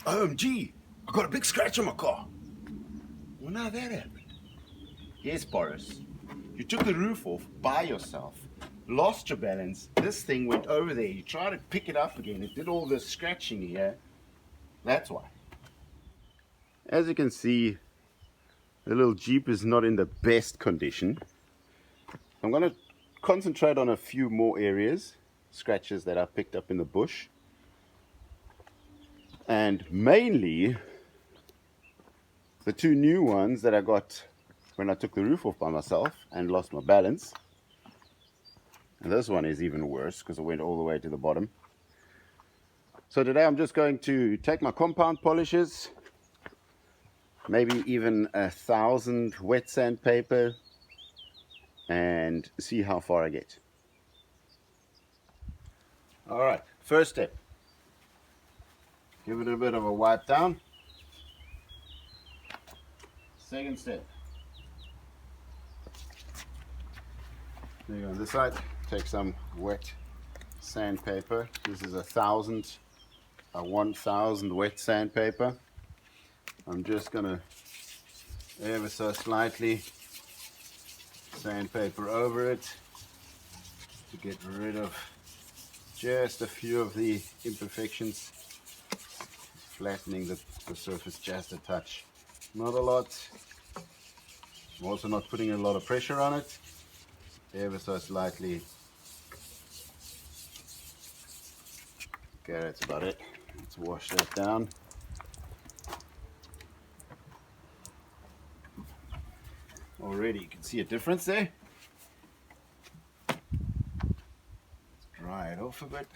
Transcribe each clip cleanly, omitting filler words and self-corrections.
OMG, I got a big scratch on my car. Well, now that happened. Yes, Boris. You took the roof off by yourself, lost your balance, this thing went over there, you tried to pick it up again, it did all this scratching here. That's why. As you can see, the little Jeep is not in the best condition. I'm going to concentrate on a few more areas, scratches that I picked up in the bush. And mainly the two new ones that I got when I took the roof off by myself and lost my balance. And this one is even worse because it went all the way to the bottom. So today I'm just going to take my compound polishes, maybe even 1,000 wet sandpaper, and see how far I get. Alright, first step. Give it a bit of a wipe down. Second step. There you go on this side. Take some wet sandpaper. This is 1,000 wet sandpaper. I'm just gonna ever so slightly sandpaper over it to get rid of just a few of the imperfections, flattening the surface just a touch. Not a lot. I'm also not putting a lot of pressure on it. Ever so slightly. Okay, that's about it. Let's wash that down. Already you can see a difference there. Let's dry it off a bit.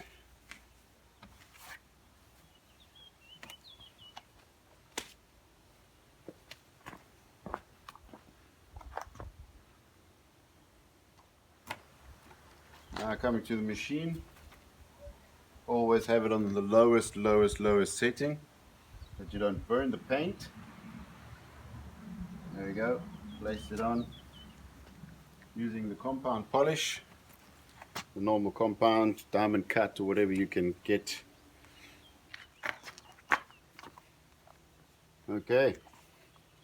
Now coming to the machine, always have it on the lowest setting, that you don't burn the paint. There we go, place it on, using the compound polish, the normal compound, diamond cut or whatever you can get. Okay,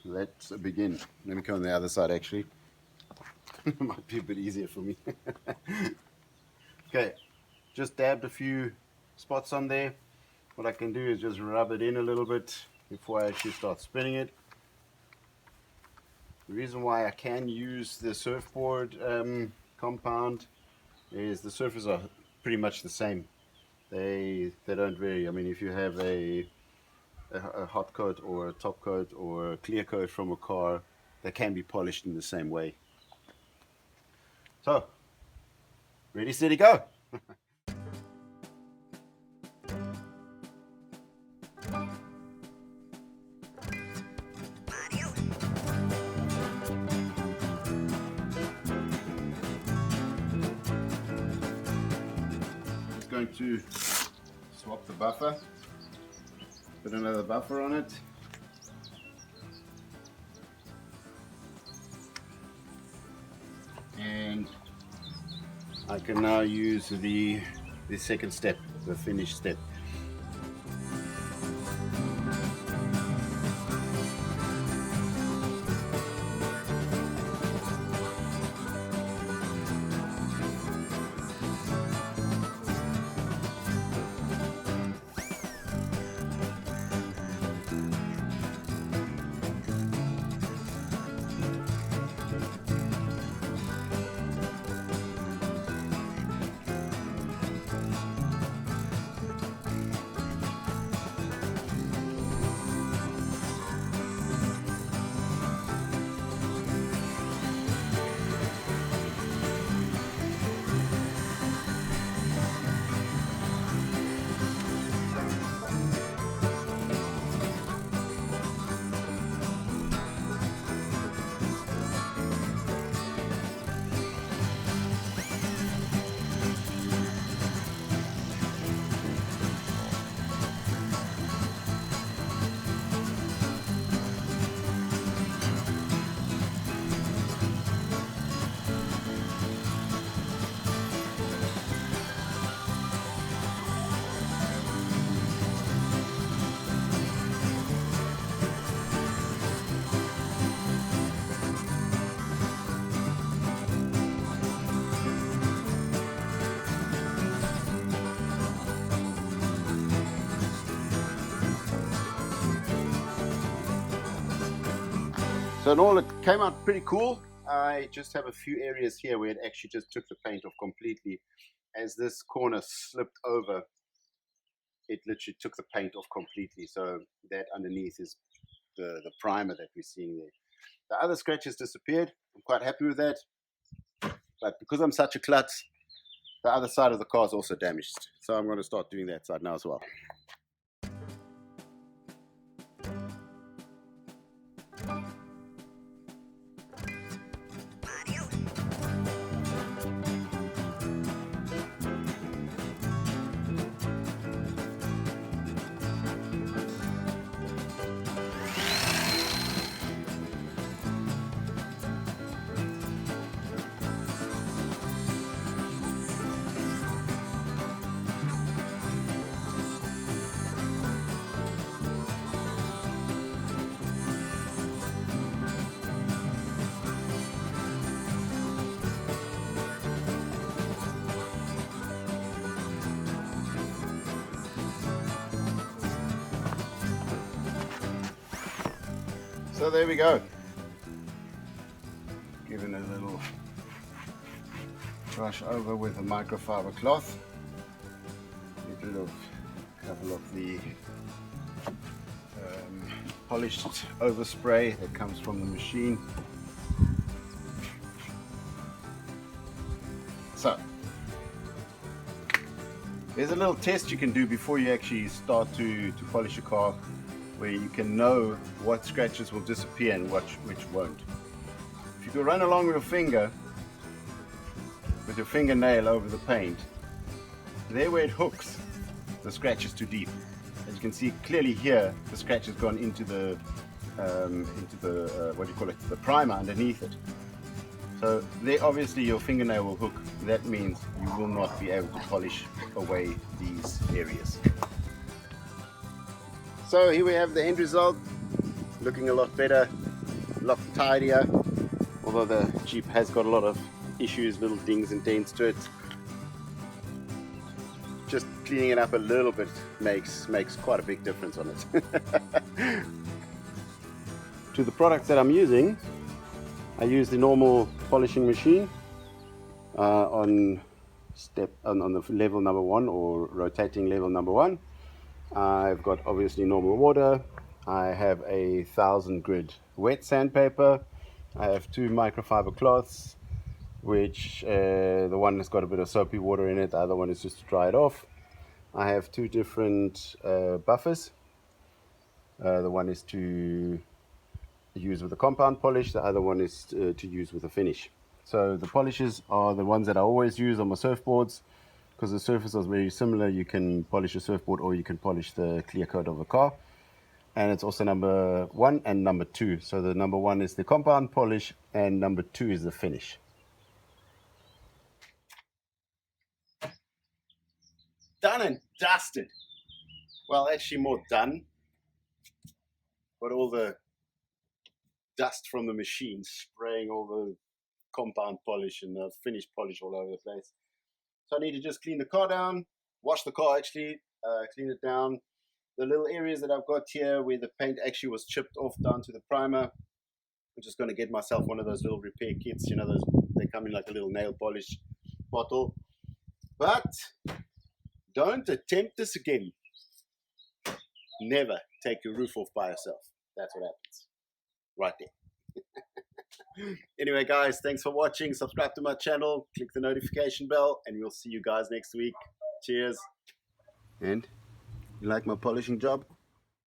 let's begin. Let me come on the other side actually. It might be a bit easier for me. Okay, just dabbed a few spots on there. What I can do is just rub it in a little bit before I actually start spinning it. The reason why I can use the surfboard compound is the surfaces are pretty much the same. They don't vary. I mean, if you have a hot coat or a top coat or a clear coat from a car, they can be polished in the same way. So, ready, steady, go! Just going to swap the buffer, put another buffer on it. And I can now use the second step, the finish step. So in all, it came out pretty cool. I just have a few areas here where it actually just took the paint off completely. As this corner slipped over, it literally took the paint off completely. So that underneath is the primer that we're seeing there. The other scratches disappeared. I'm quite happy with that. But because I'm such a klutz, the other side of the car is also damaged. So I'm going to start doing that side now as well. So there we go. Giving a little brush over with a microfiber cloth. Get rid of a couple of the polished overspray that comes from the machine. So there's a little test you can do before you actually start to polish your car, where you can know what scratches will disappear and which won't. If you go run along with your fingernail over the paint, there where it hooks, the scratch is too deep. As you can see clearly here, the scratch has gone into the what do you call it, the primer underneath it. So there obviously your fingernail will hook. That means you will not be able to polish away these areas. So here we have the end result, looking a lot better, a lot tidier, although the Jeep has got a lot of issues, little dings and dents to it. Just cleaning it up a little bit makes quite a big difference on it. To the products that I'm using, I use the normal polishing machine on the level number 1, or rotating level number 1. I've got obviously normal water. I have a 1000 grit wet sandpaper. I have 2 microfiber cloths, which the one has got a bit of soapy water in it, the other one is just to dry it off. I have 2 different buffers. The one is to use with a compound polish, the other one is to use with a finish. So the polishes are the ones that I always use on my surfboards, because the surface is very similar. You can polish a surfboard or you can polish the clear coat of a car. And it's also number 1 and number 2. So the number 1 is the compound polish and number 2 is the finish. Done and dusted. Well, actually more done. But all the dust from the machine spraying all the compound polish and the finish polish all over the place. So I need to just clean the car down, wash the car actually, clean it down. The little areas that I've got here where the paint actually was chipped off down to the primer, I'm just going to get myself one of those little repair kits, you know, those, they come in like a little nail polish bottle. But don't attempt this again. Never take your roof off by yourself. That's what happens. Right there. Anyway guys, thanks for watching. Subscribe to my channel, click the notification bell, and we'll see you guys next week. Cheers. And you like my polishing job?